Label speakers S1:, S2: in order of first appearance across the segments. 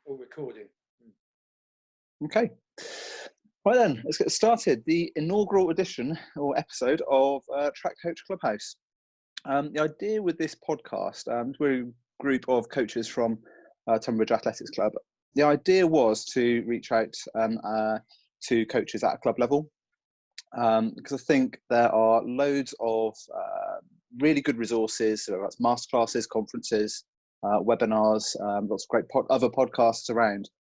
S1: All recording.
S2: Okay. Right then, let's get started. The inaugural edition or episode of Track Coach Clubhouse. The idea with this podcast, we're a group of coaches from Tonbridge Athletics Club. The idea was to reach out to coaches at a club level, because I think there are loads of really good resources, so that's masterclasses, conferences, webinars, lots of great other podcasts around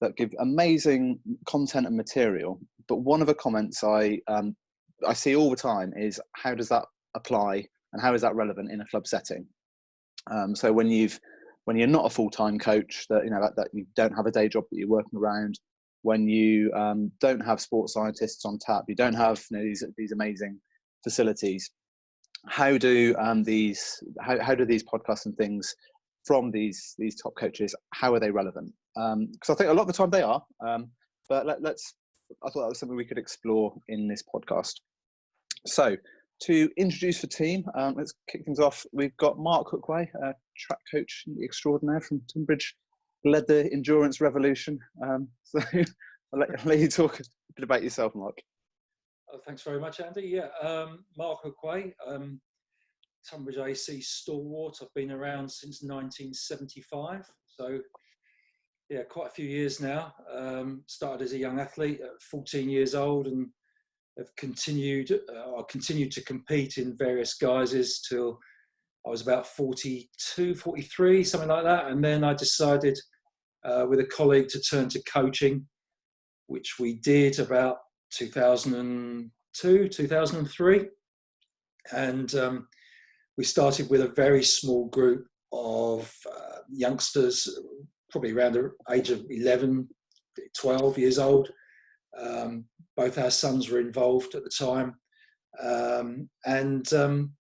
S2: that give amazing content and material. But one of the comments I see all the time is, how does that apply and how is that relevant in a club setting? So when you're not a full-time coach, that you don't have a day job that you're working around, when you don't have sports scientists on tap, you don't have these amazing facilities, how do these podcasts and things from these top coaches, how are they relevant? Because I think a lot of the time they are, but I thought that was something we could explore in this podcast. So to introduce the team, let's kick things off. We've got Mark Hookway, track coach extraordinaire from Tonbridge, led the endurance revolution. So I'll let you talk a bit about yourself, Mark.
S1: Oh, thanks very much, Andy. Yeah, Mark Hookway, Tonbridge AC stalwart. I've been around since 1975, so yeah, quite a few years now. Started as a young athlete at 14 years old and have continued to compete in various guises till I was about 42, 43, something like that. And then I decided with a colleague to turn to coaching, which we did about 2002, 2003. And we started with a very small group of youngsters, probably around the age of 11, 12 years old. Both our sons were involved at the time, and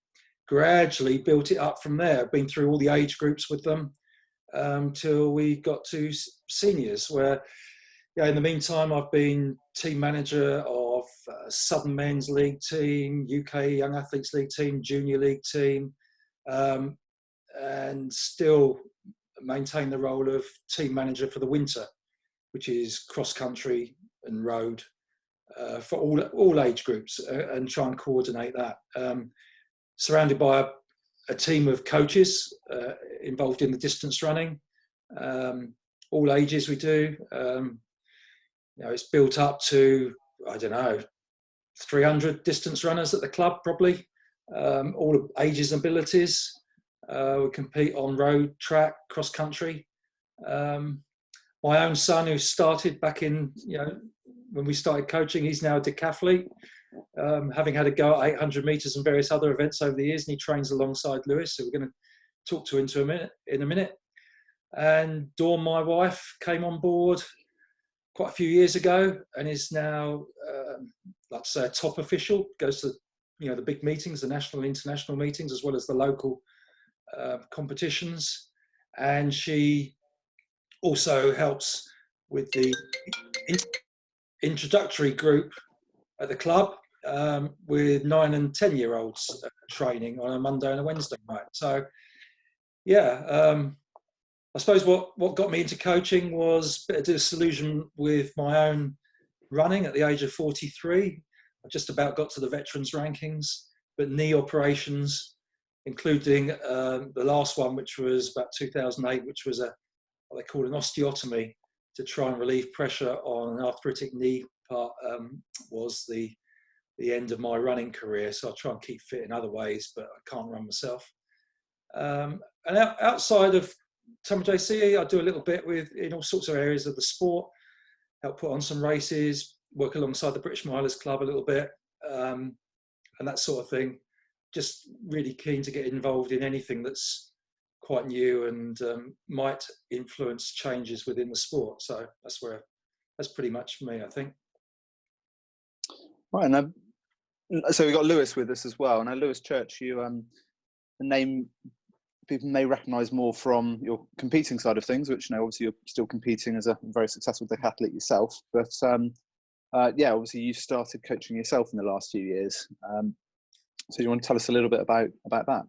S1: gradually built it up from there. I've been through all the age groups with them till we got to seniors, where in the meantime I've been team manager of Southern Men's League team, UK Young Athletes League team, Junior League team, and still maintain the role of team manager for the winter, which is cross country and road for all age groups, and try and coordinate that. Surrounded by a team of coaches involved in the distance running, all ages we do. It's built up to, 300 distance runners at the club, probably, all ages and abilities. We compete on road, track, cross country. My own son, who started back in, when we started coaching, he's now a decathlete, having had a go at 800 meters and various other events over the years, and he trains alongside Lewis, so we're going to talk to him in a minute. And Dawn, my wife, came on board quite a few years ago and is now, let's say, a top official, goes to the big meetings, the national and international meetings, as well as the local competitions. And she also helps with the introductory group at the club, with 9 and 10-year-olds training on a Monday and a Wednesday night. So I suppose what got me into coaching was a bit of disillusion with my own running at the age of 43. I just about got to the veterans rankings, but knee operations, including the last one, which was about 2008, which was what they call an osteotomy to try and relieve pressure on an arthritic knee part, was the end of my running career. So I try and keep fit in other ways, but I can't run myself. And outside of Tonbridge AC, I do a little bit in all sorts of areas of the sport, help put on some races, work alongside the British Milers Club a little bit, and that sort of thing. Just really keen to get involved in anything that's quite new and might influence changes within the sport. So that's pretty much me, I think.
S2: Right, and so we've got Lewis with us as well. Now, Lewis Church, you the name people may recognise more from your competing side of things, which obviously you're still competing as a very successful decathlete yourself. But obviously you started coaching yourself in the last few years. So you want to tell us a little bit about that?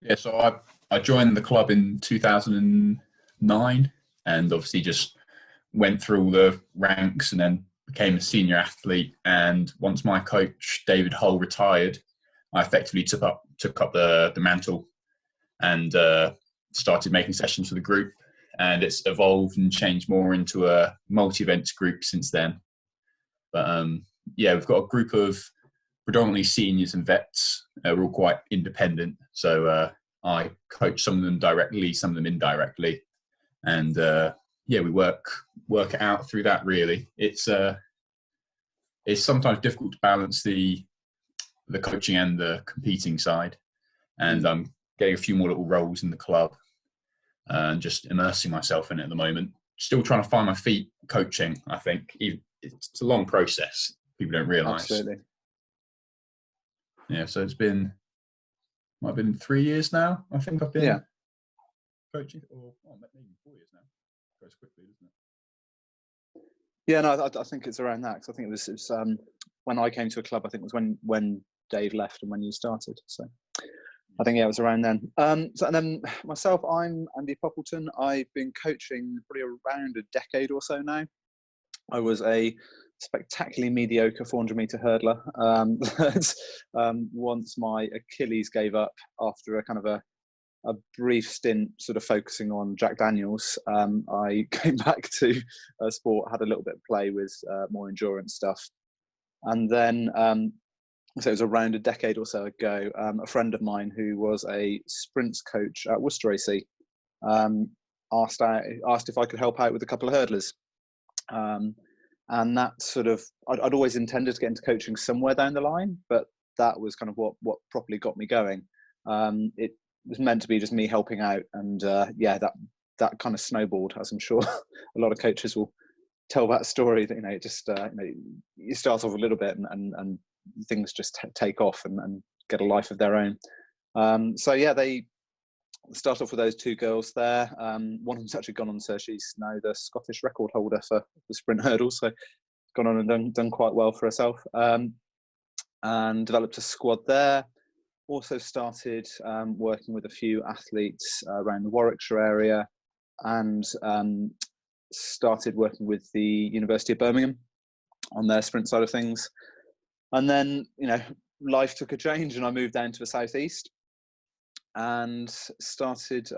S3: Yeah, so I joined the club in 2009, and obviously just went through all the ranks and then became a senior athlete. And once my coach, David Hull, retired, I effectively took up the mantle and started making sessions for the group. And it's evolved and changed more into a multi-events group since then. But yeah, we've got a group of predominantly seniors and vets. We're all quite independent. So I coach some of them directly, some of them indirectly. And yeah, we work it out through that, really. It's sometimes difficult to balance the coaching and the competing side. And I'm getting a few more little roles in the club and just immersing myself in it at the moment. Still trying to find my feet coaching, I think. It's a long process. People don't realise.
S2: Absolutely.
S3: Yeah, so might have been 3 years now. I think I've been coaching, or maybe 4 years now. It goes quickly, doesn't it?
S2: Yeah, no, I think it's around that, because I think it was when I came to a club. I think it was when Dave left and when you started. So I think it was around then. So and then myself, I'm Andy Poppleton. I've been coaching probably around a decade or so now. I was a spectacularly mediocre 400-meter hurdler. Once my Achilles gave up after a kind of a brief stint sort of focusing on Jack Daniels, I came back to sport, had a little bit of play with more endurance stuff. And then, so it was around a decade or so ago, a friend of mine who was a sprints coach at Worcester AC asked if I could help out with a couple of hurdlers. And that sort of, I'd always intended to get into coaching somewhere down the line, but that was kind of what properly got me going. It was meant to be just me helping out, and yeah, that kind of snowballed, as I'm sure a lot of coaches will tell that story. That it just you start off a little bit and things just take off and get a life of their own. So yeah, they start off with those two girls there. One of them's actually gone on to, she's now the Scottish record holder for the sprint hurdles, so gone on and done quite well for herself, and developed a squad there. Also started working with a few athletes around the Warwickshire area, and started working with the University of Birmingham on their sprint side of things. And then life took a change and I moved down to the southeast and started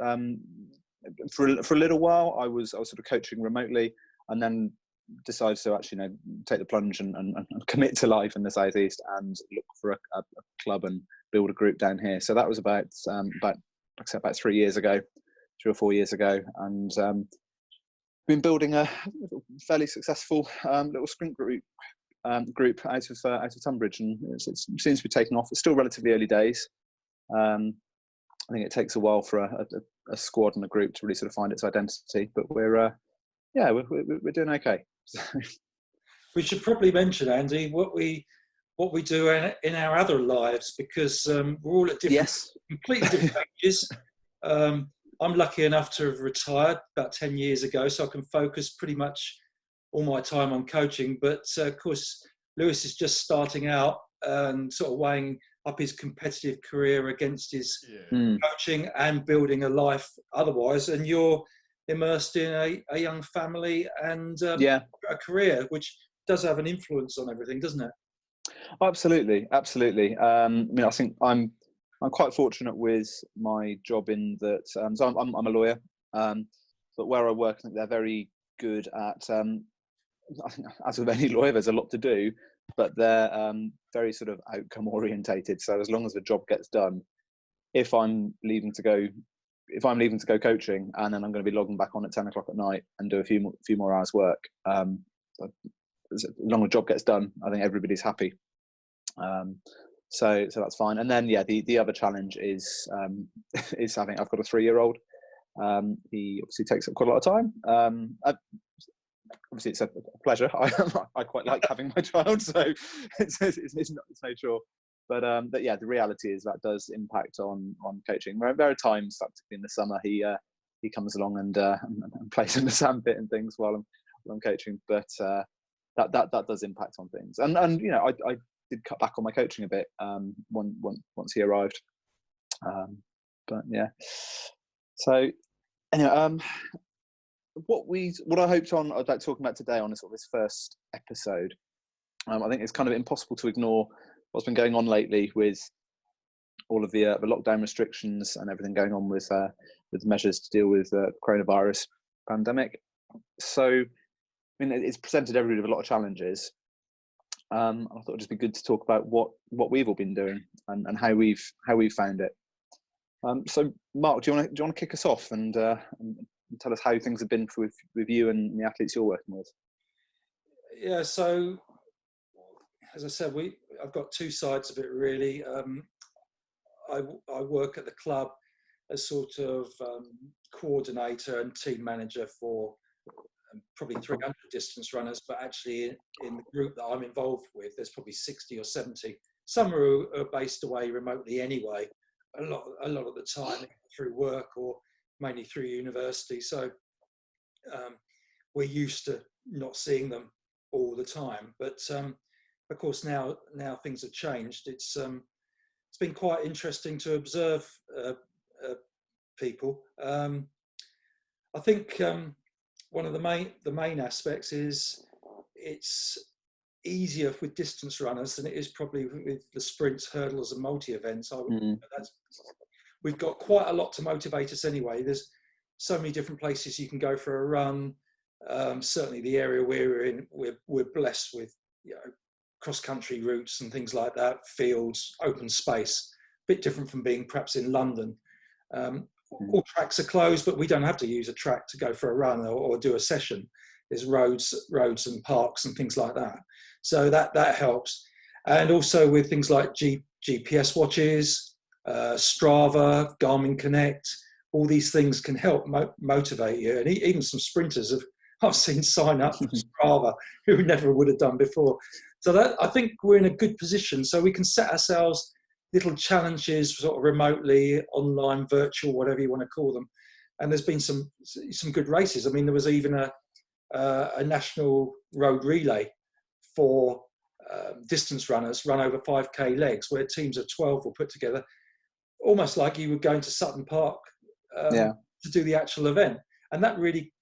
S2: for a little while. I was sort of coaching remotely, and then decided to actually take the plunge and commit to life in the southeast and look for a club and build a group down here. So that was about 3 years ago, 3 or 4 years ago, and been building a fairly successful little sprint group out of Tonbridge, and it seems to be taking off. It's still relatively early days. I think it takes a while for a squad and a group to really sort of find its identity, but we're doing okay.
S1: We should probably mention, Andy, what we do in our other lives, because we're all at completely different ages. I'm lucky enough to have retired about 10 years ago, so I can focus pretty much all my time on coaching. But of course, Lewis is just starting out and sort of weighing up his competitive career against his coaching and building a life otherwise. And you're immersed in a young family and a career, which does have an influence on everything, doesn't it?
S2: Absolutely. I think I'm quite fortunate with my job in that. So I'm a lawyer, but where I work, I think they're very good at. I think, as with any lawyer, there's a lot to do, but they're very sort of outcome orientated. So as long as the job gets done, if I'm leaving to go coaching, and then I'm going to be logging back on at 10 o'clock at night and do a few more hours work, as long as the job gets done, I think everybody's happy. So that's fine. And then the other challenge is having. I've got a 3-year-old. He obviously takes up quite a lot of time. Obviously, it's a pleasure. I quite like having my child, so it's no chore. But yeah, the reality is that does impact on coaching. There are times, particularly in the summer, he comes along and plays in the sandpit and things while I'm coaching. But that does impact on things. And I did cut back on my coaching a bit once he arrived. But yeah. So anyway, what I hoped on, I'd like talking about today on sort of this first episode. I think it's kind of impossible to ignore what's been going on lately with all of the lockdown restrictions and everything going on with measures to deal with the coronavirus pandemic. So, I mean, it's presented everybody with a lot of challenges. I thought it'd just be good to talk about what we've all been doing and how we've found it. So, Mark, do you want to kick us off and tell us how things have been with you and the athletes you're working with?
S1: Yeah. So, as I said, I've got two sides of it really. I work at the club as sort of coordinator and team manager for probably 300 distance runners, but actually in the group that I'm involved with, there's probably 60 or 70. Some are based away remotely anyway, a lot of the time through work or mainly through university. So we're used to not seeing them all the time. But of course now things have changed. It's been quite interesting to observe people. I think one of the main aspects is it's easier with distance runners than it is probably with the sprints, hurdles and multi-events. We've got quite a lot to motivate us anyway. There's so many different places you can go for a run. Certainly the area we're in, we're blessed with, cross-country routes and things like that, fields, open space, a bit different from being perhaps in London. All tracks are closed, but we don't have to use a track to go for a run or do a session. There's roads and parks and things like that. So that helps. And also with things like GPS watches, Strava, Garmin Connect, all these things can help motivate you. And even some sprinters I've seen sign up for Strava who never would have done before. So I think we're in a good position. So we can set ourselves little challenges sort of remotely, online, virtual, whatever you want to call them. And there's been some good races. I mean, there was even a national road relay for distance runners, run over 5K legs, where teams of 12 were put together, almost like you were going to Sutton Park to do the actual event. And that really,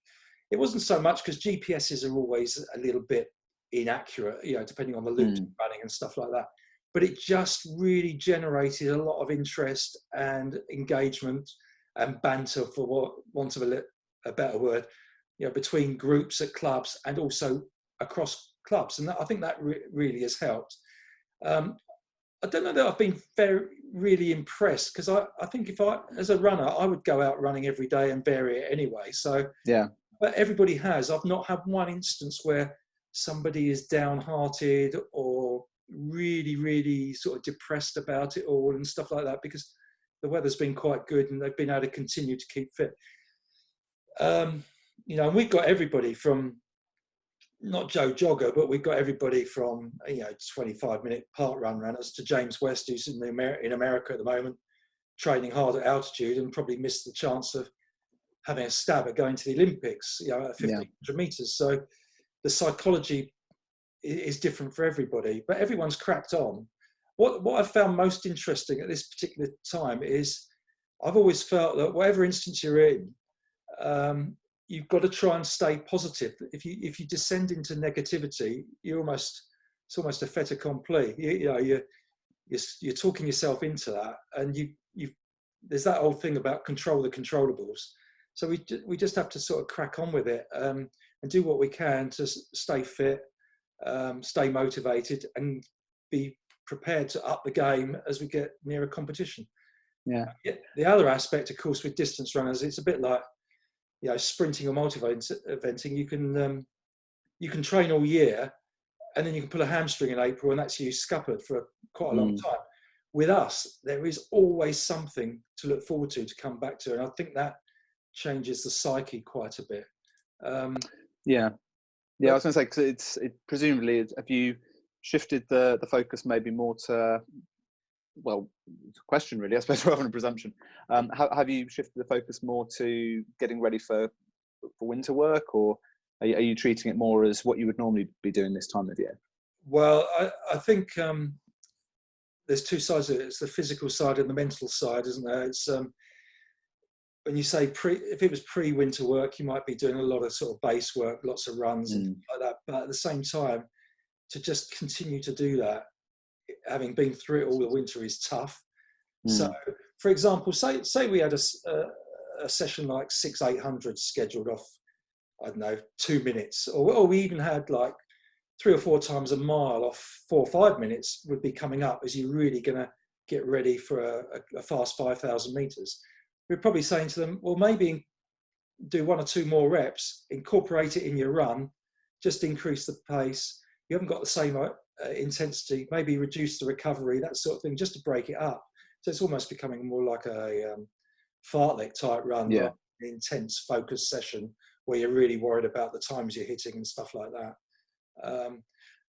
S1: it wasn't so much because GPSs are always a little bit inaccurate, depending on the loop running and stuff like that. But it just really generated a lot of interest and engagement and banter, for want of a better word, between groups at clubs and also across clubs. And I think that really has helped. I don't know that I've been really impressed, because I think as a runner, I would go out running every day and vary it anyway. So, yeah. But everybody has. I've not had one instance where somebody is downhearted or really, really sort of depressed about it all and stuff like that, because the weather's been quite good and they've been able to continue to keep fit. And we've got everybody from, not Joe Jogger, but we've got everybody from 25-minute park run runners to James West, who's in America at the moment, training hard at altitude and probably missed the chance of having a stab at going to the Olympics, at 1,500 meters. So the psychology is different for everybody, but everyone's cracked on. What I've found most interesting at this particular time is I've always felt that whatever instance you're in, you've got to try and stay positive. If you descend into negativity, it's almost a fait accompli. You're talking yourself into that, and there's that old thing about control the controllables. So we just have to sort of crack on with it and do what we can to stay fit, stay motivated, and be prepared to up the game as we get near a competition. Yeah. The other aspect, of course, with distance runners, it's a bit like sprinting or multi-eventing. You can train all year, and then you can pull a hamstring in April, and that's you scuppered for quite a long time. With us, there is always something to look forward to come back to, and I think that changes the psyche quite a bit. I was going to say, because presumably, have you shifted the focus maybe more to, well, it's a question really, I suppose, rather than a presumption. Have you shifted the focus more to getting ready for winter work, or are you treating it more as what you would normally be doing this time of year? Well, I think there's two sides of it. It's the physical side and the mental side, isn't there? It's when you say if it was pre-winter work, you might be doing a lot of sort of base work, lots of runs and things like that. But at the same time, to just continue to do that, having been through it all the winter, is tough. So, for example, say we had a session like 600-800 scheduled off, I don't know, 2 minutes, or we even had like 3 or 4 times a mile off 4 or 5 minutes would be coming up as you're really going to get ready for a fast 5,000 meters. We're probably saying to them, well, maybe do 1 or 2 more reps, incorporate it in your run, just increase the pace. You haven't got the same intensity, maybe reduce the recovery, that sort of thing, just to break it up. So it's almost becoming more like a fartlek type run, rather than an intense focus session where you're really worried about the times you're hitting and stuff like that.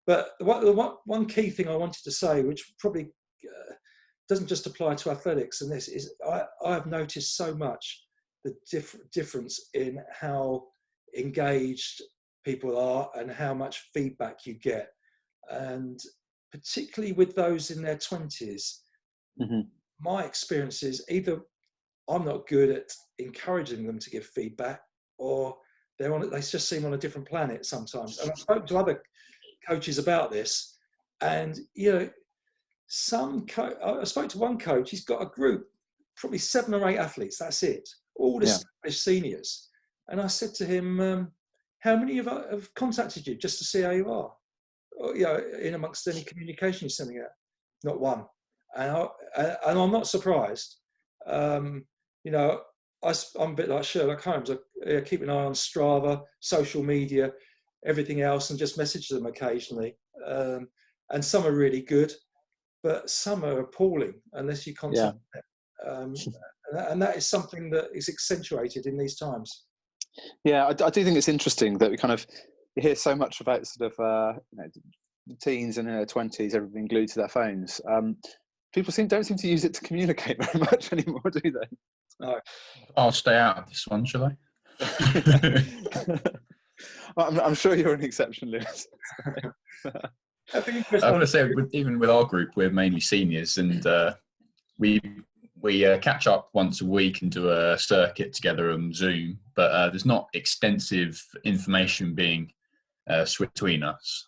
S1: But one key thing I wanted to say, which probably doesn't just apply to athletics, and this is, I've noticed so much the difference in how engaged people are and how much feedback you get. And particularly with those in their 20s, my experience is either I'm not good at encouraging them to give feedback, or they just seem on a different planet sometimes. And I spoke to other coaches about this, and I spoke to one coach. He's got a group, probably 7 or 8 athletes. That's it, all established seniors. And I said to him, "How many have contacted you just to see how you are? Or, in amongst any communication you're sending out?" Not one. And I'm not surprised. I'm a bit like Sherlock Holmes. I keep an eye on Strava, social media, everything else, and just message them occasionally. And some are really good, but some are appalling unless you contact them. And that is something that is accentuated in these times.
S2: Yeah, I do think it's interesting that you hear so much about sort of the teens and in their 20s, everything glued to their phones. People don't seem to use it to communicate very much anymore, do they?
S1: No.
S3: I'll stay out of this one, shall I?
S2: I'm sure you're an exception, Lewis.
S3: I want to say, even with our group, we're mainly seniors, and we catch up once a week and do a circuit together on Zoom. But there's not extensive information being switched between us.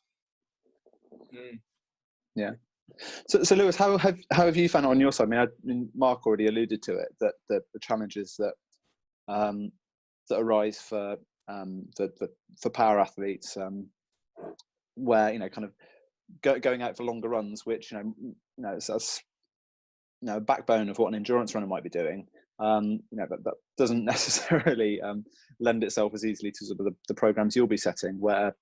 S2: Yeah. So Lewis, how have you found it on your side? I mean, Mark already alluded to it, that the challenges that arise for power athletes, where kind of going out for longer runs, which that's a backbone of what an endurance runner might be doing. That doesn't necessarily lend itself as easily to sort of the programs you'll be setting, where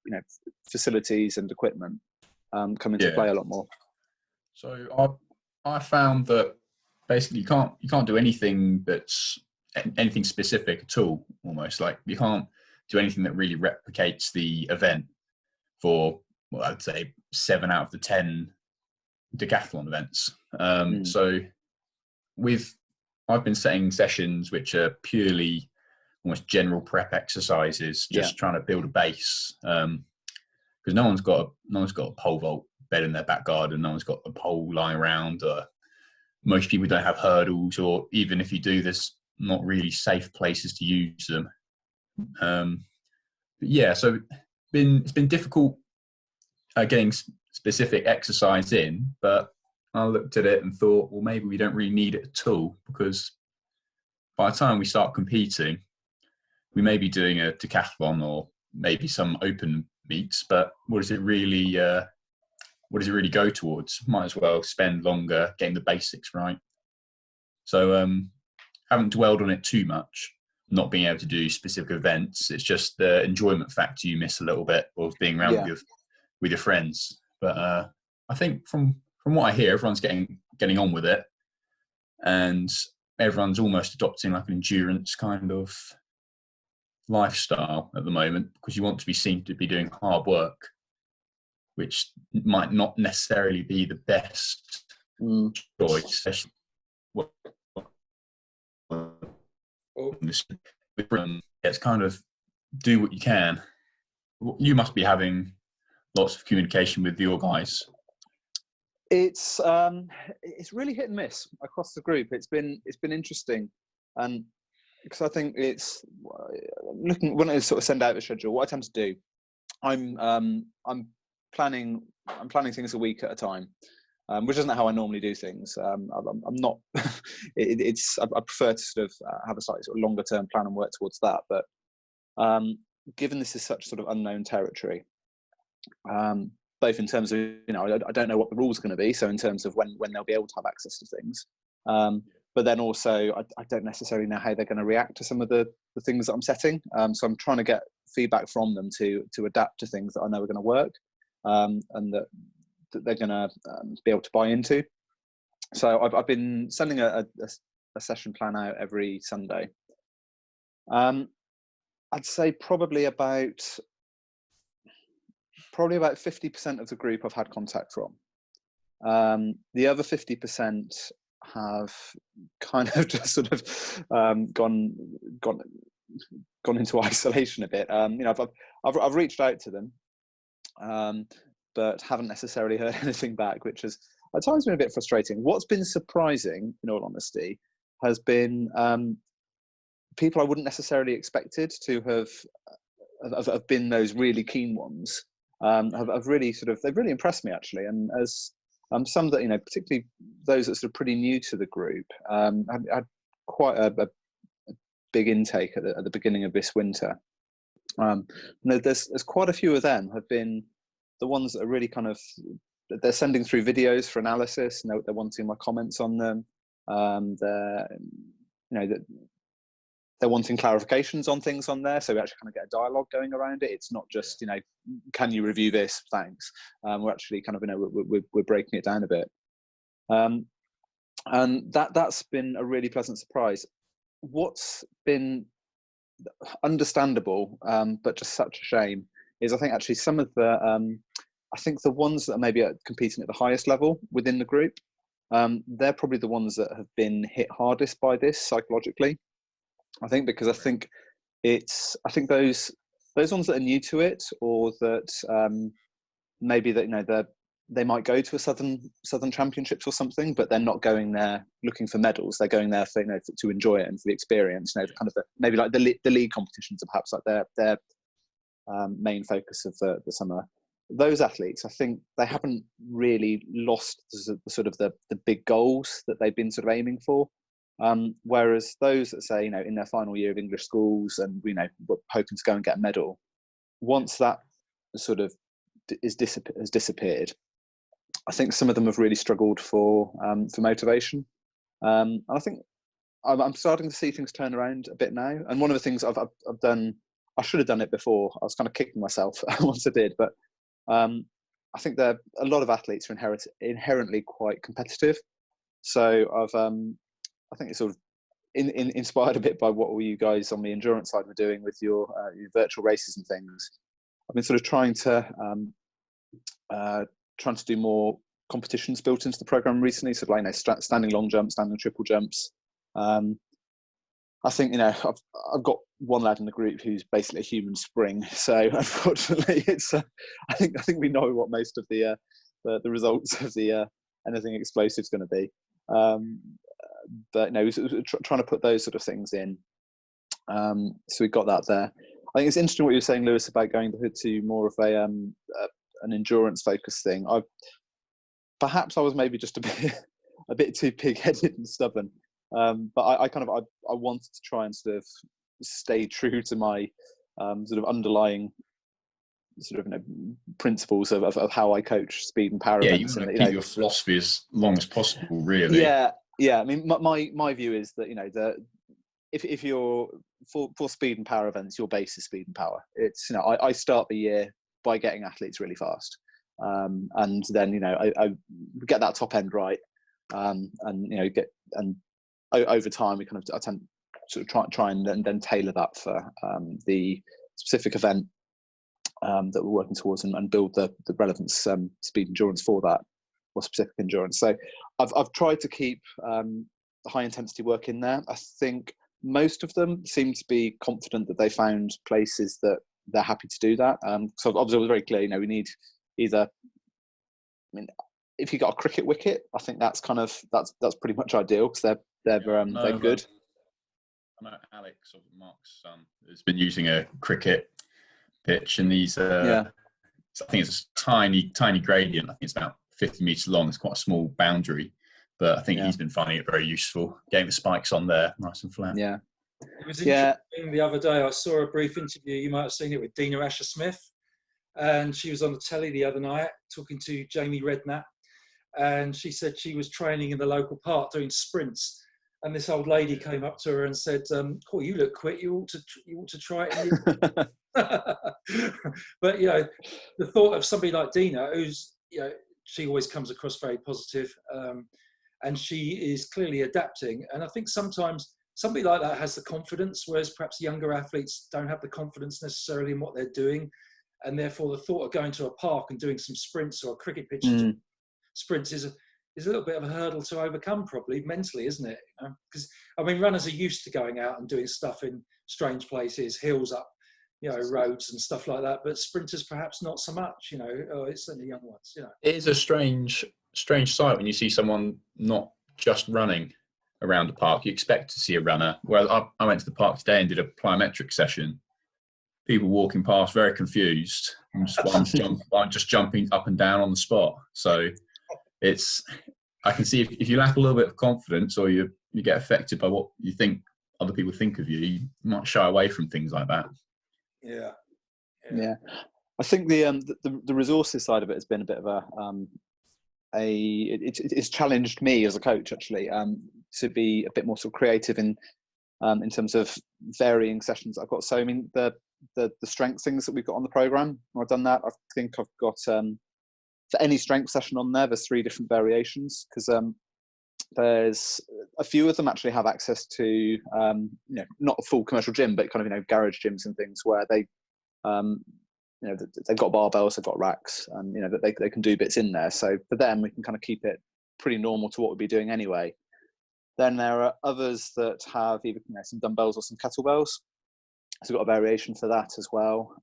S2: facilities and equipment come into play a lot more.
S3: So I found that basically you can't do anything that's anything specific at all. Almost like you can't do anything that really replicates the event for, well, I'd say 7 out of the 10 decathlon events. So I've been setting sessions which are purely almost general prep exercises, just trying to build a base. Because no one's got a pole vault bed in their back garden, no one's got a pole lying around. Most people don't have hurdles, or even if you do, there's not really safe places to use them. So it's been difficult getting specific exercise in, but I looked at it and thought, well, maybe we don't really need it at all, because by the time we start competing, we may be doing a decathlon or maybe some open meets, but what does it really go towards? Might as well spend longer getting the basics right. So haven't dwelled on it too much, not being able to do specific events. It's just the enjoyment factor you miss a little bit of being around with your friends. But I think from what I hear, everyone's getting on with it, and everyone's almost adopting like an endurance kind of lifestyle at the moment, because you want to be seen to be doing hard work, which might not necessarily be the best choice. It's kind of do what you can. You must be having lots of communication with your guys.
S2: It's really hit and miss across the group. It's been interesting, and because I think it's looking when I sort of send out the schedule. What I tend to do, I'm planning things a week at a time, which isn't how I normally do things. I'm not. I prefer to sort of have a slightly sort of longer term plan and work towards that. But given this is such sort of unknown territory, both in terms of I don't know what the rules are going to be, so in terms of when they'll be able to have access to things. But then also, I don't necessarily know how they're going to react to some of the things that I'm setting. So I'm trying to get feedback from them to adapt to things that I know are going to work, and that they're going to be able to buy into. So I've been sending a session plan out every Sunday. I'd say probably about 50% of the group I've had contact from. The other 50% have kind of just sort of gone into isolation a bit. I've reached out to them, but haven't necessarily heard anything back, which has at times been a bit frustrating. What's been surprising, in all honesty, has been people I wouldn't necessarily expected to have been those really keen ones. Have really they've really impressed me actually, and as some that particularly those that are pretty new to the group, had quite a big intake at the beginning of this winter. There's quite a few of them have been the ones that are really they're sending through videos for analysis, and they're wanting my comments on them. They're wanting clarifications on things on there, so we actually kind of get a dialogue going around it. It's not just can you review this? Thanks. We're actually we're breaking it down a bit, and that's been a really pleasant surprise. What's been understandable, but just such a shame, is I think actually some of the the ones that are maybe competing at the highest level within the group, they're probably the ones that have been hit hardest by this psychologically. I think because those ones that are new to it, or that maybe that they might go to a Southern Championships or something, but they're not going there looking for medals. They're going there for, to enjoy it and for the experience. Maybe like the league competitions are perhaps like their main focus of the summer. Those athletes, I think they haven't really lost the big goals that they've been sort of aiming for. Whereas those that say, in their final year of English schools and, were hoping to go and get a medal, once that sort of has disappeared, I think some of them have really struggled for motivation. And I think I'm starting to see things turn around a bit now. And one of the things I've done, I should have done it before. I was kind of kicking myself once I did, but I think a lot of athletes are inherently quite competitive. So I think it's sort of inspired a bit by what you guys on the endurance side were doing with your virtual races and things. I've been sort of trying to do more competitions built into the program recently, so like standing long jumps, standing triple jumps. I think I've got one lad in the group who's basically a human spring, so unfortunately it's I think we know what most of the results of the anything explosive is going to be. But trying to put those sort of things in. So we've got that there. I think it's interesting what you're saying, Lewis, about going to more of an endurance focused thing. Perhaps I was maybe just a bit too pig-headed and stubborn. But I wanted to try and sort of stay true to my sort of underlying sort of principles of how I coach speed and power events.
S3: You want to keep your philosophy as long as possible, really.
S2: Yeah. I mean, my view is that if you're for speed and power events, your base is speed and power. It's I start the year by getting athletes really fast, and then I get that top end right, and over time we I tend to try and then tailor that for the specific event that we're working towards, and build the relevant speed endurance for that, or specific endurance. So I've tried to keep the high intensity work in there. I think most of them seem to be confident that they found places that they're happy to do that. So obviously it was very clear, we need either, if you got a cricket wicket, I think that's pretty much ideal, because they're good.
S3: I know Alex, or Mark's son, has been using a cricket pitch, and these I think it's a tiny gradient. I think it's about 50 meters long. It's quite a small boundary, but I think he's been finding it very useful, getting the spikes on there nice and flat.
S2: Yeah.
S1: It was interesting the other day. I saw a brief interview. You might have seen it with Dina Asher-Smith, and she was on the telly the other night talking to Jamie Redknapp, and she said she was training in the local park doing sprints. And this old lady came up to her and said, "Oh, you look quick. You ought to try it." But the thought of somebody like Dina, who's she always comes across very positive, and she is clearly adapting. And I think sometimes somebody like that has the confidence, whereas perhaps younger athletes don't have the confidence necessarily in what they're doing, and therefore the thought of going to a park and doing some sprints or a cricket pitch sprints is a little bit of a hurdle to overcome, probably mentally, isn't it? Because runners are used to going out and doing stuff in strange places, hills up, roads and stuff like that. But sprinters perhaps not so much. It's certainly young ones.
S3: It is a strange sight when you see someone not just running around the park. You expect to see a runner. Well, I went to the park today and did a plyometric session. People walking past, very confused. I'm just jumping up and down on the spot. So I can see if you lack a little bit of confidence, or you get affected by what you think other people think of you, you might shy away from things like that.
S2: Yeah. I think the resources side of it has been a bit of it's challenged me as a coach actually to be a bit more sort of creative in terms of varying sessions I've got. So the strength things that we've got on the program, I've done that. I think I've got for any strength session on there's 3 different variations, because there's a few of them actually have access to not a full commercial gym, but kind of garage gyms and things where they they've got barbells, they've got racks, and that they can do bits in there. So for them, we can kind of keep it pretty normal to what we'd be doing anyway. Then there are others that have either some dumbbells or some kettlebells, so we've got a variation for that as well.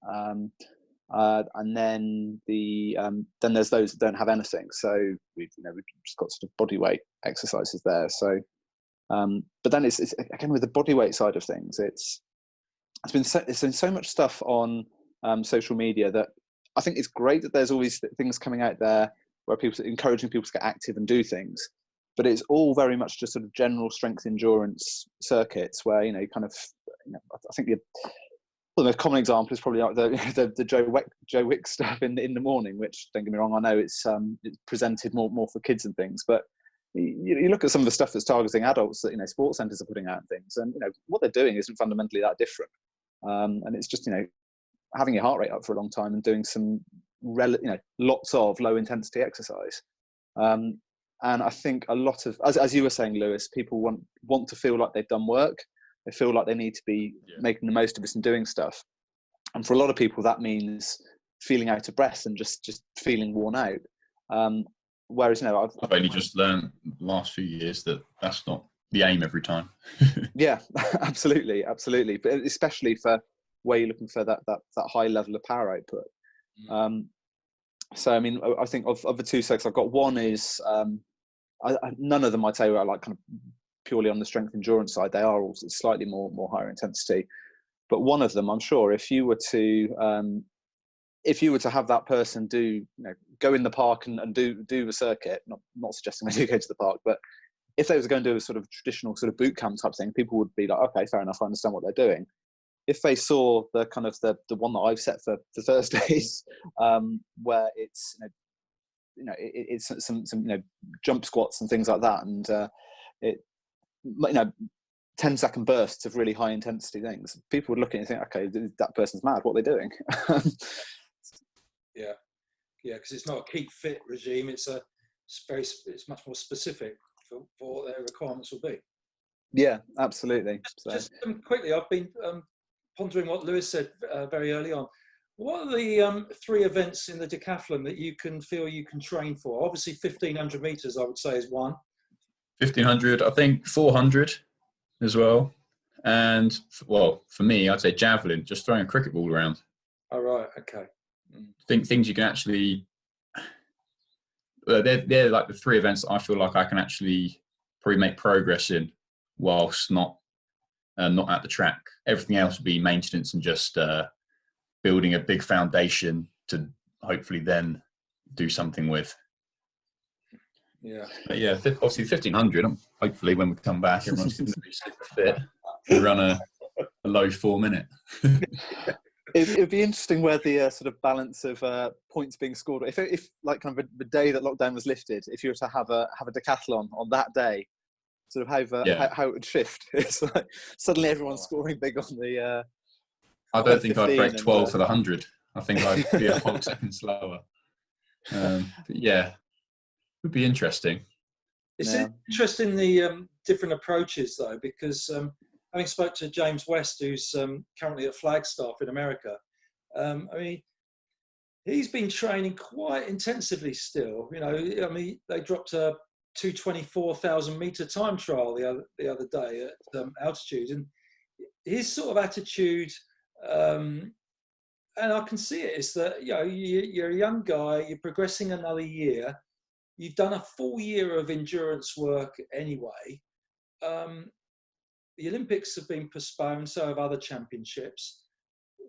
S2: And then then there's those that don't have anything, so we've just got sort of body weight exercises there. So but then it's again with the body weight side of things, it's been so much stuff on social media that I think it's great that there's all these things coming out there where people are encouraging people to get active and do things, but it's all very much just sort of general strength endurance circuits where I think the most common example is probably like the Joe Wick stuff in the morning, which, don't get me wrong, I know it's presented more for kids and things, but you look at some of the stuff that's targeting adults that sports centres are putting out and things, and what they're doing isn't fundamentally that different, and it's just having your heart rate up for a long time and doing some lots of low intensity exercise. And I think a lot of, as you were saying, Lewis, people want to feel like they've done work. They feel like they need to be making the most of this and doing stuff. And for a lot of people, that means feeling out of breath and just feeling worn out. Whereas, I've
S3: only just learned the last few years that that's not the aim every time.
S2: Yeah, absolutely. But especially for where you're looking for that high level of power output. So, I think of the 2 sects I've got, one is, none of them I'd say are like kind of purely on the strength endurance side. They are also slightly more higher intensity, but one of them, I'm sure, if you were to have that person go in the park and do the circuit, not suggesting they do go to the park, but if they was going to do a sort of traditional sort of boot camp type thing, people would be like, okay, fair enough, I understand what they're doing. If they saw the kind of the one that I've set for Thursdays, where it's it's some jump squats and things like that, and 10-second bursts of really high intensity things, people would look at it and think, okay, that person's mad, what are they doing?
S1: Yeah, because it's not a keep fit regime, it's much more specific for what their requirements will be.
S2: Yeah, absolutely.
S1: Just quickly, I've been pondering what Lewis said very early on. What are the 3 events in the decathlon that you can train for? Obviously 1500 meters, I would say, is one.
S3: 1500, I think 400 as well. And, well, for me, I'd say javelin, just throwing a cricket ball around.
S1: Oh, right, okay.
S3: Things you can actually... They're like the 3 events that I feel like I can actually probably make progress in whilst not not at the track. Everything else would be maintenance and just building a big foundation to hopefully then do something with.
S1: Yeah.
S3: But yeah, obviously 1500. Hopefully, when we come back, everyone's going to be super fit and run a low 4 minute.
S2: It'd be interesting where the sort of balance of points being scored. If like kind of the day that lockdown was lifted, if you were to have a decathlon on that day, sort of how it would shift. It's like suddenly everyone's scoring big on the.
S3: I don't think I'd break 12 for the 100. I think I'd be a whole second slower. But yeah, it would be interesting.
S1: It's interesting the different approaches though, because having spoke to James West, who's currently at Flagstaff in America, I mean, he's been training quite intensively still. You know, I mean, they dropped a 224,000 meter time trial the other day at altitude, and his sort of attitude, and I can see it, is that, you know, you're a young guy, you're progressing another year, you've done a full year of endurance work anyway. The Olympics have been postponed, so have other championships.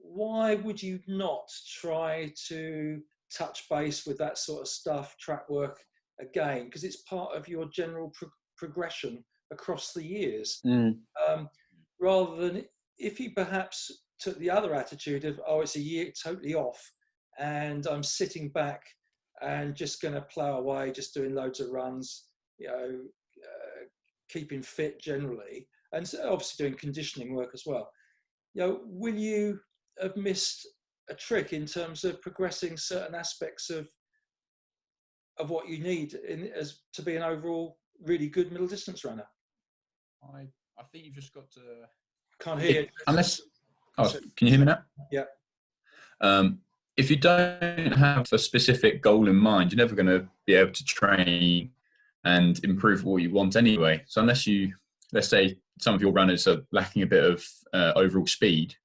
S1: Why would you not try to touch base with that sort of stuff, track work again? Because it's part of your general progression across the years. Rather than if you perhaps took the other attitude of, oh, it's a year totally off and I'm sitting back and just going to plow away, just doing loads of runs, you know, keeping fit generally, and so obviously doing conditioning work as well. You know, will you have missed a trick in terms of progressing certain aspects of what you need to be an overall really good middle distance runner?
S3: I think you've just got to.
S1: Can't hear you.
S3: Unless. Oh, can you hear me now?
S1: Yeah.
S3: If you don't have a specific goal in mind, you're never going to be able to train and improve what you want anyway. So unless let's say some of your runners are lacking a bit of overall speed,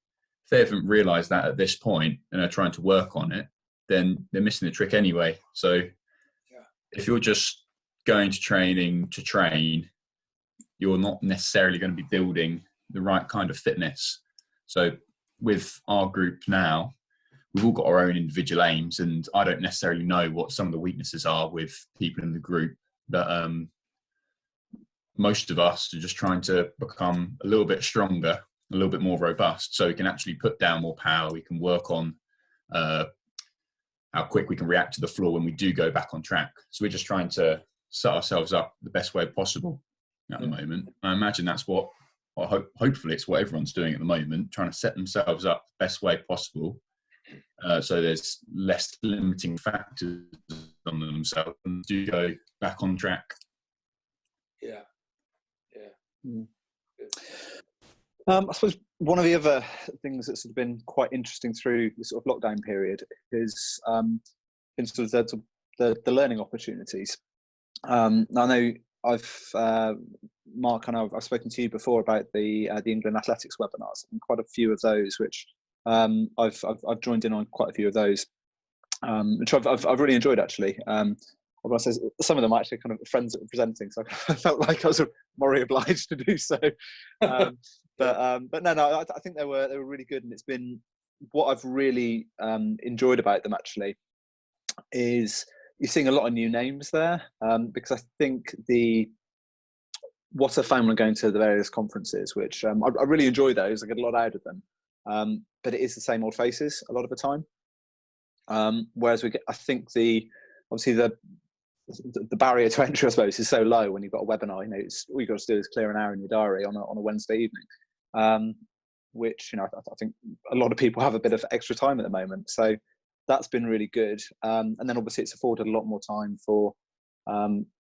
S3: if they haven't realised that at this point and are trying to work on it, then they're missing the trick anyway. So if you're just going to training to train, you're not necessarily going to be building the right kind of fitness. So with our group now, we've all got our own individual aims, and I don't necessarily know what some of the weaknesses are with people in the group, but most of us are just trying to become a little bit stronger, a little bit more robust, so we can actually put down more power. We can work on how quick we can react to the floor when we do go back on track. So we're just trying to set ourselves up the best way possible at the moment. I imagine that's hopefully it's what everyone's doing at the moment, trying to set themselves up the best way possible. So there's less limiting factors on themselves and do go back on track.
S1: Yeah.
S2: I suppose one of the other things that's sort of been quite interesting through the sort of lockdown period is in sort of the learning opportunities. I know Mark, I know I've spoken to you before about the England Athletics webinars, and quite a few of those, which I've joined in on quite a few of those, which I've really enjoyed actually. Some of them are actually kind of friends that were presenting, so I felt like I was morally obliged to do so. But no, I think they were really good, and it's been what I've really enjoyed about them actually is you're seeing a lot of new names there, because I think what I found when going to the various conferences, which I really enjoy those, I get a lot out of them, but it is the same old faces a lot of the time. Whereas I think obviously the barrier to entry, I suppose, is so low when you've got a webinar. You know, all you've got to do is clear an hour in your diary on a Wednesday evening, which, you know, I think a lot of people have a bit of extra time at the moment. So that's been really good. And then obviously it's afforded a lot more time for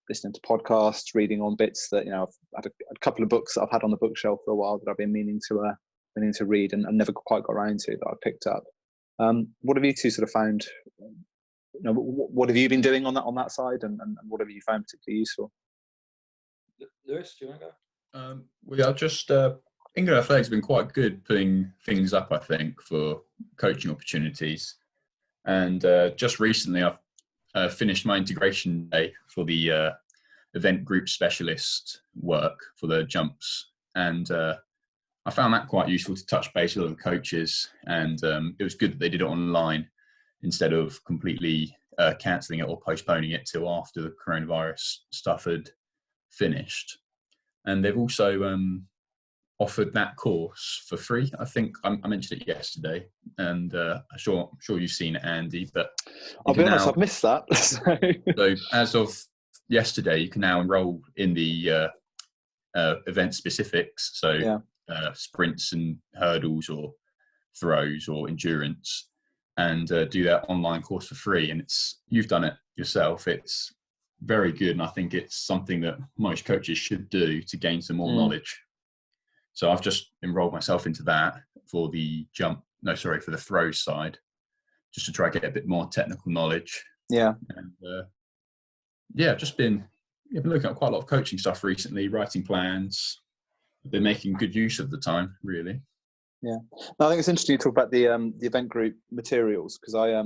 S2: listening to podcasts, reading on bits that, you know, I've had a couple of books that I've had on the bookshelf for a while that I've been meaning to read and never quite got around to, that I picked up. What have you two sort of found? You know, what have you been doing on that side, and what have you found particularly useful?
S1: Lewis, do you want to go?
S3: We are just England Athletics have been quite good putting things up, I think, for coaching opportunities. And just recently, I've finished my integration day for the event group specialist work for the jumps, and I found that quite useful to touch base with other coaches, and it was good that they did it online instead of completely cancelling it or postponing it till after the coronavirus stuff had finished. And they've also offered that course for free. I think I mentioned it yesterday, and I'm sure you've seen it, Andy. But
S2: I'll be honest, I've missed that.
S3: So as of yesterday, you can now enrol in the event specifics. So sprints and hurdles, or throws, or endurance, and do that online course for free. And you've done it yourself. It's very good, and I think it's something that most coaches should do to gain some more knowledge. So I've just enrolled myself into that for the for the throws side, just to try to get a bit more technical knowledge.
S2: Yeah.
S3: And I've been looking at quite a lot of coaching stuff recently, writing plans. I've been making good use of the time, really.
S2: Yeah. No, I think it's interesting you talk about the event group materials, because I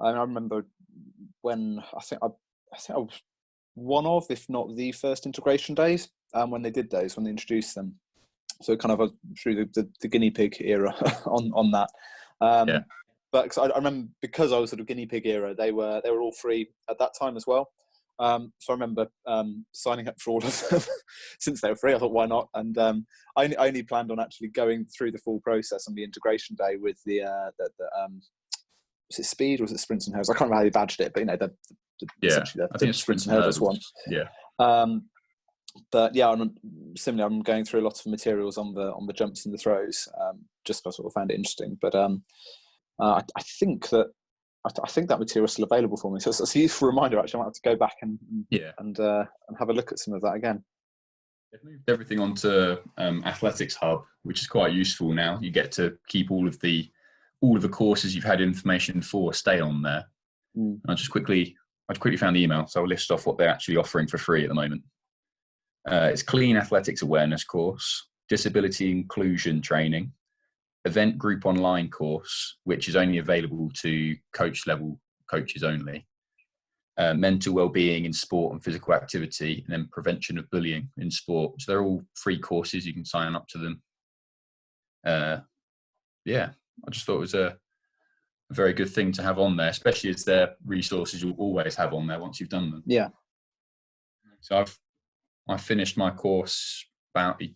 S2: remember when I think I was one of, if not the first integration days, when they introduced them. So kind of through the guinea pig era on that. But cause I remember, because I was sort of guinea pig era, they were all free at that time as well. So I remember signing up for all of them since they were free. I thought, why not? And I only planned on actually going through the full process on the integration day with the was it speed or was it sprints and hurdles? I can't remember how they badged it, but essentially
S3: I think it's sprints and hurdles one. Yeah.
S2: But yeah, I'm going through a lot of materials on the jumps and the throws, just because I sort of found it interesting. But I think that material is still available for me. So it's a useful reminder. Actually, I might have to go back and have a look at some of that again.
S3: They've moved everything onto Athletics Hub, which is quite useful now. You get to keep all of the courses you've had information for stay on there. I just quickly found the email, so I'll list off what they're actually offering for free at the moment. It's Clean Athletics Awareness course, Disability Inclusion Training, Event Group Online course, which is only available to coach level coaches only, Mental Wellbeing in Sport and Physical Activity, and then Prevention of Bullying in Sport. So they're all free courses. You can sign up to them. I just thought it was a very good thing to have on there, especially as they're resources you'll always have on there once you've done them.
S2: Yeah.
S3: So I finished my course about a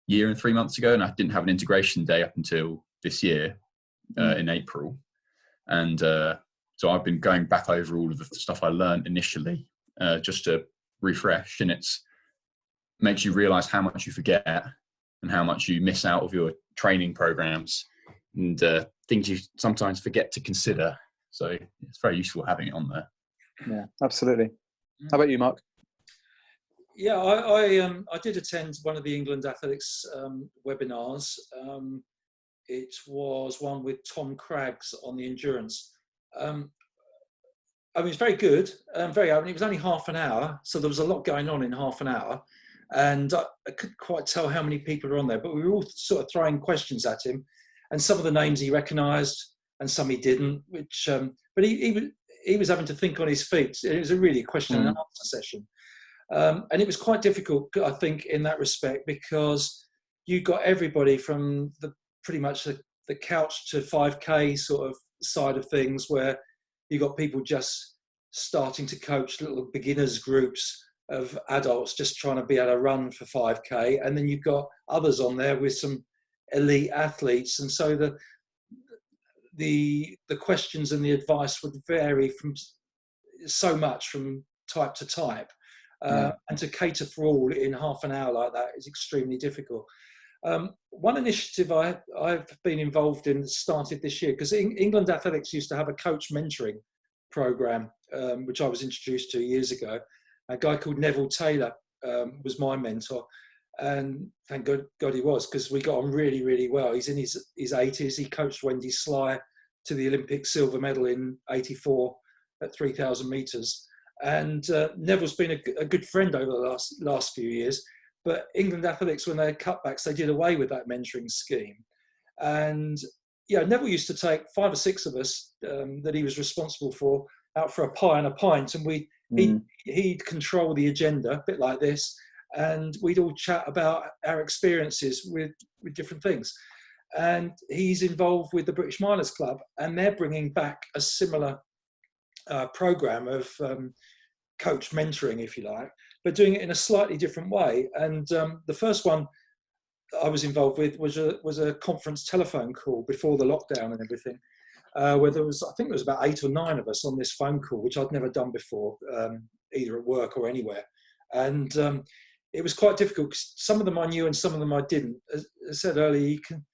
S3: year and 3 months ago, and I didn't have an integration day up until this year in April. And so I've been going back over all of the stuff I learned initially, just to refresh, and makes you realise how much you forget and how much you miss out of your training programs and things you sometimes forget to consider. So it's very useful having it on there.
S2: Yeah, absolutely. How about you, Mark?
S1: Yeah, I did attend one of the England Athletics webinars. It was one with Tom Craggs on the endurance. It's very good, very open. It was only half an hour, so there was a lot going on in half an hour. And I couldn't quite tell how many people were on there, but we were all sort of throwing questions at him. And some of the names he recognised and some he didn't, but he was having to think on his feet. It was really a question and answer session. And it was quite difficult, I think, in that respect, because you got everybody from pretty much the couch to 5K sort of side of things, where you got people just starting to coach little beginners groups of adults just trying to be able to run for 5K, and then you've got others on there with some elite athletes, and so the questions and the advice would vary from so much from type to type. And to cater for all in half an hour like that is extremely difficult. One initiative I've been involved in started this year, because England Athletics used to have a coach mentoring program, which I was introduced to years ago. A guy called Neville Taylor was my mentor, and thank God he was, because we got on really, really well. He's in his 80s. He coached Wendy Sly to the Olympic silver medal in '84 at 3,000 metres. And Neville's been a good friend over the last few years. But England Athletics, when they had cutbacks, they did away with that mentoring scheme. And Neville used to take 5 or 6 of us that he was responsible for out for a pie and a pint, and he'd control the agenda, a bit like this. and we'd all chat about our experiences with different things. And he's involved with the British Milers Club, and they're bringing back a similar program of coach mentoring, if you like, but doing it in a slightly different way. And the first one I was involved with was a conference telephone call before the lockdown and everything, where there was, I think there was about 8 or 9 of us on this phone call, which I'd never done before, either at work or anywhere. And it was quite difficult, 'cause some of them I knew and some of them I didn't. As I said earlier, you can,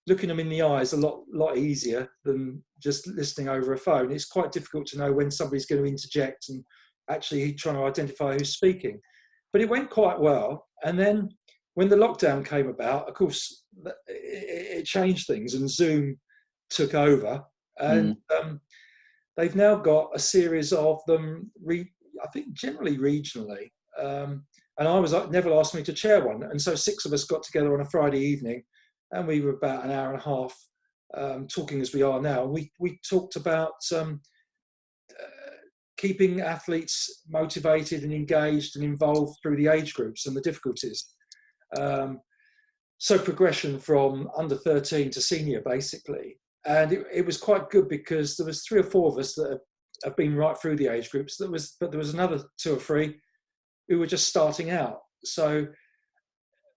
S1: looking them in the eyes a lot easier than just listening over a phone. It's quite difficult to know when somebody's going to interject and actually trying to identify who's speaking. But it went quite well. And then when the lockdown came about, of course, it changed things, and Zoom took over. And they've now got a series of them, I think generally regionally. And Neville asked me to chair one. And so 6 of us got together on a Friday evening, and we were about an hour and a half talking as we are now. We talked about keeping athletes motivated and engaged and involved through the age groups and the difficulties. So progression from under 13 to senior, basically. And it was quite good, because there was 3 or 4 of us that have been right through the age groups. But there was another 2 or 3 who were just starting out. So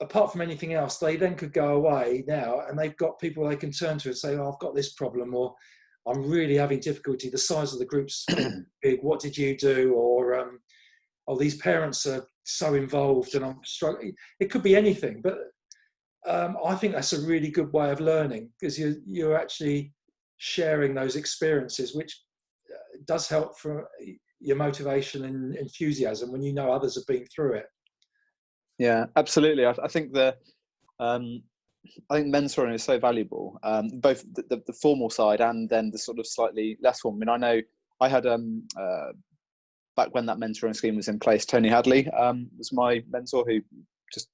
S1: apart from anything else, they then could go away now, and they've got people they can turn to and say, "Oh, I've got this problem," or "I'm really having difficulty. The size of the group's big. What did you do?" Or "Oh, these parents are so involved and I'm struggling." It could be anything, but I think that's a really good way of learning, because you're actually sharing those experiences, which does help for your motivation and enthusiasm when you know others have been through it.
S2: Yeah, absolutely. I think mentoring is so valuable, both the formal side and then the sort of slightly less formal. I mean, I know I had back when that mentoring scheme was in place, Tony Hadley was my mentor, who just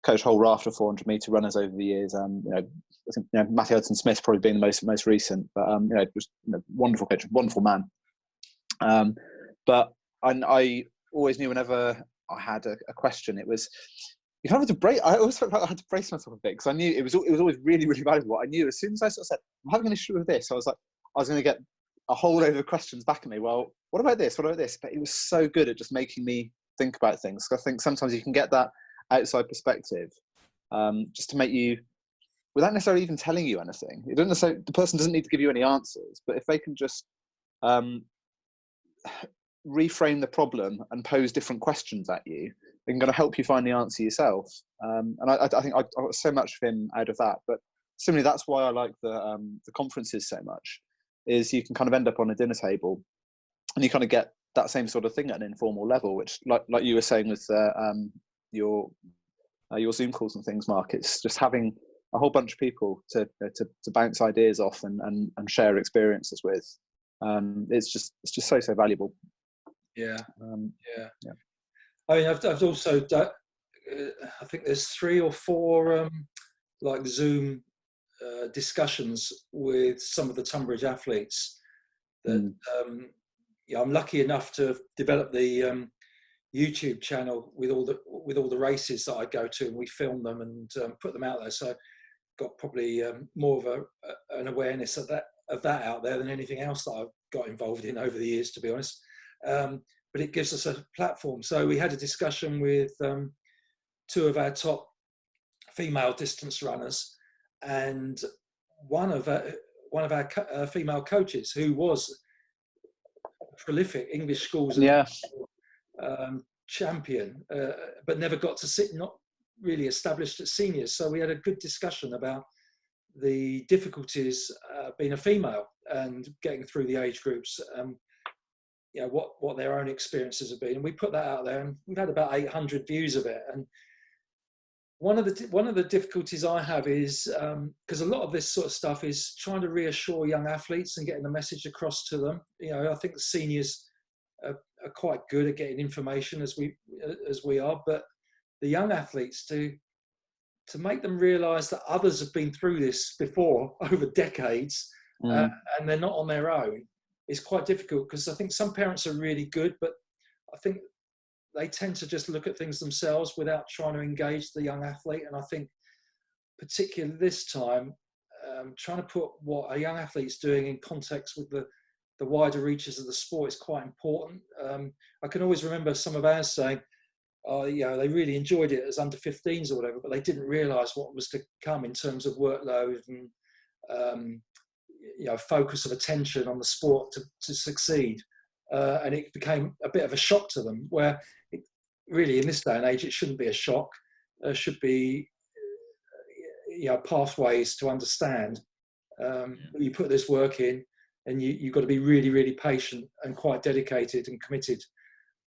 S2: coached a whole raft of 400-meter runners over the years. I think Matthew Hudson Smith probably being the most recent, but it was wonderful coach, wonderful man. But I always knew whenever I had a question, it was, you kind of had to brace. I always felt like I had to brace myself a bit, because I knew it was always really, really valuable. I knew as soon as I sort of said, "I'm having an issue with this," I was going to get a whole load of questions back at me. Well, what about this? What about this? But it was so good at just making me think about things. I think sometimes you can get that outside perspective, just to make you, without necessarily even telling you anything. It doesn't necessarily, the person doesn't need to give you any answers, but if they can just reframe the problem and pose different questions at you, they're going to help you find the answer yourself. And I think I got so much of him out of that. But similarly, that's why I like the conferences so much, is you can kind of end up on a dinner table and you kind of get that same sort of thing at an informal level, which like you were saying with your Zoom calls and things, Mark. It's just having a whole bunch of people to bounce ideas off and share experiences with. It's just so valuable.
S1: Yeah. I mean, I've also done, I think there's 3 or 4 like Zoom discussions with some of the Tonbridge athletes that I'm lucky enough to have developed the YouTube channel with all the races that I go to, and we film them and put them out there. So got probably more of an awareness of that out there than anything else that I've got involved in over the years, to be honest. But it gives us a platform. So we had a discussion with 2 of our top female distance runners, and one of our female coaches, who was a prolific English schools champion, but never got to sit, not really established at seniors. So we had a good discussion about the difficulties being a female and getting through the age groups. What their own experiences have been, and we put that out there, and we've had about 800 views of it. And one of the difficulties I have is because a lot of this sort of stuff is trying to reassure young athletes and getting the message across to them. I think the seniors are quite good at getting information as we are, but the young athletes, to make them realise that others have been through this before over decades, and they're not on their own, is quite difficult, because I think some parents are really good, but I think they tend to just look at things themselves without trying to engage the young athlete. And I think particularly this time, trying to put what a young athlete's doing in context with the wider reaches of the sport is quite important. I can always remember some of ours saying, oh, you know, they really enjoyed it as under 15s or whatever, but they didn't realise what was to come in terms of workload and you know, focus of attention on the sport to succeed. And it became a bit of a shock to them, where really in this day and age, it shouldn't be a shock. There should be, you know, pathways to understand. You put this work in, and you've got to be really, really patient and quite dedicated and committed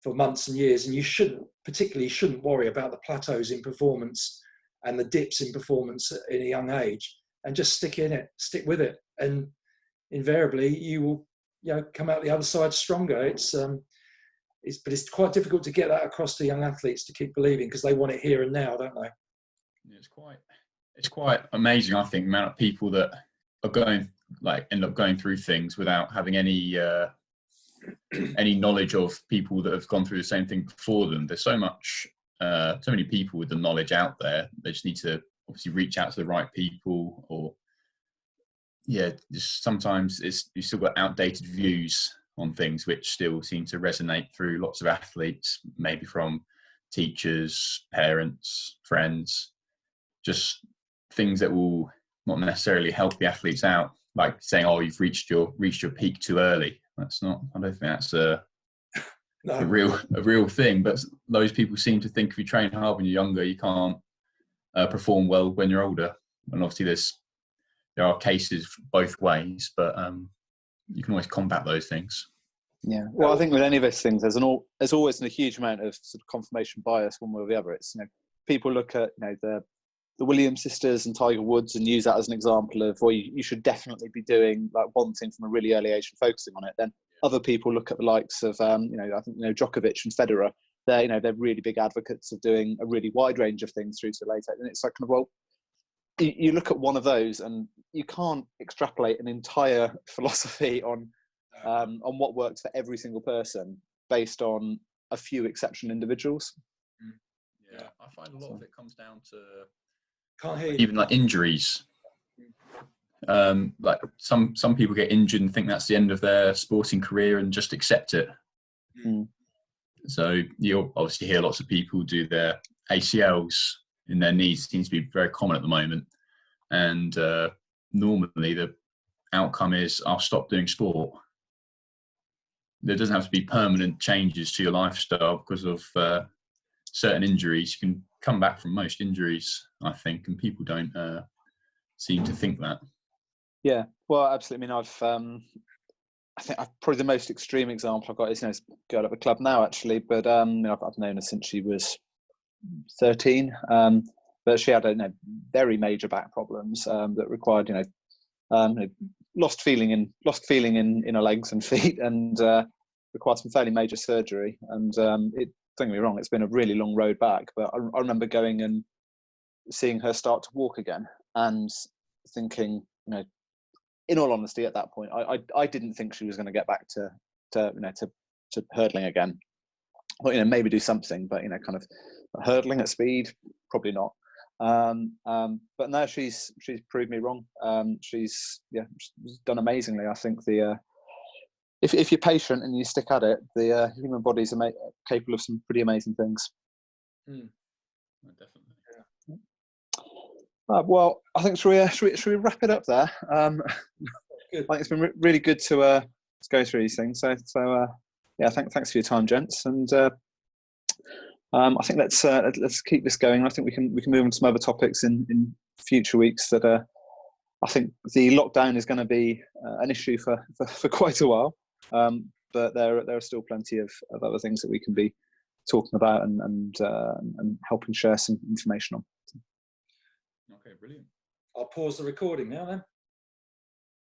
S1: for months and years. And you shouldn't worry about the plateaus in performance and the dips in performance in a young age, and just stick with it. And invariably you will, you know, come out the other side stronger. But it's quite difficult to get that across to young athletes to keep believing, because they want it here and now, don't they?
S3: It's quite amazing, I think, the amount of people that are end up going through things without having any knowledge of people that have gone through the same thing before them. There's so many people with the knowledge out there. They just need to obviously reach out to the right people, or just sometimes you've still got outdated views on things which still seem to resonate through lots of athletes, maybe from teachers, parents, friends, just things that will not necessarily help the athletes out, like saying, oh, you've reached your peak too early. I don't think that's a real thing, but those people seem to think if you train hard when you're younger, you can't perform well when you're older. And obviously there are cases both ways, but you can always combat those things.
S2: Yeah, well, I think with any of those things, there's always a huge amount of sort of confirmation bias one way or the other. It's, you know, people look at, you know, the Williams sisters and Tiger Woods and use that as an example of, well, you should definitely be doing like one thing from a really early age and focusing on it. Then other people look at the likes of, you know, I think, you know, Djokovic and Federer. They're really big advocates of doing a really wide range of things through to later. And it's like, kind of, well, you look at one of those and you can't extrapolate an entire philosophy on what works for every single person based on a few exceptional individuals.
S3: Yeah, I find a lot of it comes down to
S1: even
S3: like injuries. Like some people get injured and think that's the end of their sporting career and just accept it. So you'll obviously hear lots of people do their ACLs in their knees. It seems to be very common at the moment. And normally the outcome is, I'll stop doing sport. There doesn't have to be permanent changes to your lifestyle because of certain injuries. You can come back from most injuries, I think, and people don't seem to think that. Yeah,
S2: well, absolutely. I mean, I think probably the most extreme example I've got is, you know, this girl at the club now, actually, but you know, I've known her since she was 13. But she had, you know, very major back problems that required, you know, lost feeling in her legs and feet, and required some fairly major surgery. And don't get me wrong, it's been a really long road back, but I remember going and seeing her start to walk again and thinking, you know, in all honesty, at that point, I didn't think she was going to get back to hurdling again. Well, you know, maybe do something, but, you know, kind of hurdling at speed, probably not. But now she's proved me wrong. She's done amazingly. I think if you're patient and you stick at it, the human bodies are capable of some pretty amazing things.
S3: Definitely.
S2: Well, I think should we wrap it up there? I think it's been really good to go through these things. So thanks for your time, gents, and I think let's keep this going. I think we can move on to some other topics in future weeks. That I think the lockdown is going to be an issue for quite a while, but there are still plenty of other things that we can be talking about and helping share some information on.
S3: Okay, brilliant.
S1: I'll pause the recording now then.